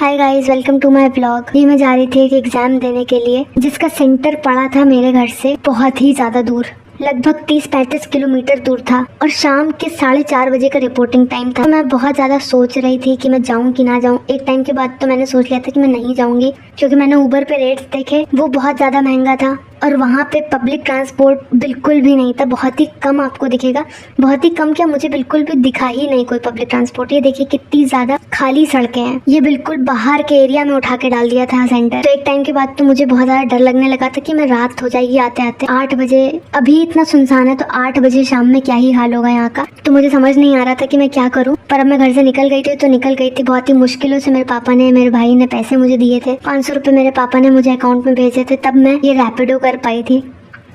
Hi guys, welcome to my blog. ये मैं जा रही थी एक एग्जाम देने के लिए जिसका सेंटर पड़ा था मेरे घर से बहुत ही ज़्यादा दूर, लगभग 30-35 किलोमीटर दूर था और शाम के 4:30 बजे का रिपोर्टिंग टाइम था। मैं बहुत ज़्यादा सोच रही थी कि मैं जाऊँ कि ना जाऊँ। एक टाइम के बाद तो मैंने सोच लिया था कि मैं नहीं जाऊँगी, क्योंकि मैंने ऊबर पे रेट्स देखे, वो बहुत ज़्यादा महंगा था और वहाँ पे पब्लिक ट्रांसपोर्ट बिल्कुल भी नहीं था। बहुत ही कम आपको दिखेगा, बहुत ही कम, क्या मुझे बिल्कुल भी दिखा ही नहीं कोई पब्लिक ट्रांसपोर्ट। ये देखिए कितनी ज़्यादा खाली सड़कें हैं, ये बिल्कुल बाहर के एरिया में उठा के डाल दिया था सेंटर। तो एक टाइम के बाद तो मुझे बहुत ज़्यादा डर लगने लगा था कि मैं रात हो जाएगी आते आते 8 बजे। अभी इतना सुनसान है तो 8 बजे शाम में क्या ही हाल होगा यहाँ का। तो मुझे समझ नहीं आ रहा था कि मैं क्या करूँ, पर अब मैं घर से निकल गई थी तो निकल गई थी। बहुत ही मुश्किलों से मेरे पापा ने, मेरे भाई ने पैसे मुझे दिए थे। 500 रुपये मेरे पापा ने मुझे अकाउंट में भेजे थे, तब मैं ये रैपिडो कर पाई थी।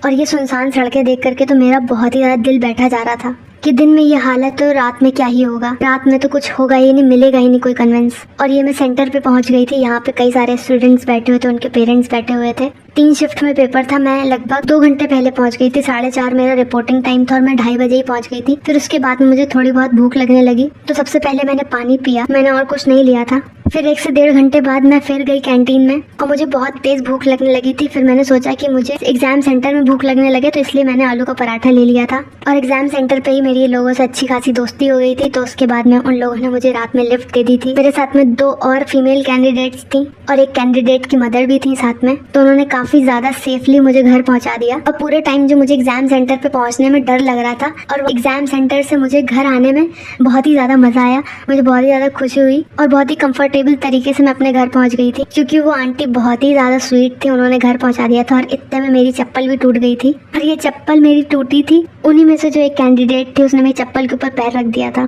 और ये सुनसान सड़कें देख करके तो मेरा बहुत ही ज़्यादा दिल बैठा जा रहा था कि दिन में ये हालत तो रात में क्या ही होगा। रात में तो कुछ होगा ही नहीं, मिलेगा ही नहीं कोई कन्वेंस। और ये मैं सेंटर पे पहुंच गई थी। यहाँ पे कई सारे स्टूडेंट्स बैठे हुए थे, उनके पेरेंट्स बैठे हुए थे। 3 शिफ्ट में पेपर था। मैं लगभग 2 घंटे पहले पहुंच गई थी। 4:30 मेरा रिपोर्टिंग टाइम था और मैं 2:30 बजे ही पहुंच गई थी। फिर उसके बाद में मुझे थोड़ी बहुत भूख लगने लगी, तो सबसे पहले मैंने पानी पिया, मैंने और कुछ नहीं लिया था। फिर 1 से 1.5 घंटे बाद मैं फिर गई कैंटीन में और मुझे बहुत तेज भूख लगने लगी थी। फिर मैंने सोचा कि मुझे एग्जाम सेंटर में भूख लगने लगे, तो इसलिए मैंने आलू का पराठा ले लिया था। और एग्जाम सेंटर पे ही मेरी लोगों से अच्छी खासी दोस्ती हो गई थी। तो उसके बाद में उन लोगों ने मुझे रात में लिफ्ट दे दी थी। मेरे साथ में 2 और फीमेल कैंडिडेट्स थी और एक कैंडिडेट की मदर भी थी साथ में। तो उन्होंने काफी ज्यादा सेफली मुझे घर पहुंचा दिया। और पूरे टाइम जो मुझे एग्जाम सेंटर पे पहुंचने में डर लग रहा था, और एग्जाम सेंटर से मुझे घर आने में बहुत ही ज्यादा मजा आया। मुझे बहुत ही ज्यादा खुशी हुई और बहुत ही कंफर्टेबल तरीके से मैं अपने घर पहुंच गई थी, क्योंकि वो आंटी बहुत ही ज्यादा स्वीट थी। उन्होंने घर पहुंचा दिया था और इतने में मेरी चप्पल भी टूट गई थी। और ये चप्पल मेरी टूटी थी उन्हीं में से जो एक कैंडिडेट थी, उसने मेरी चप्पल के ऊपर पैर रख दिया था।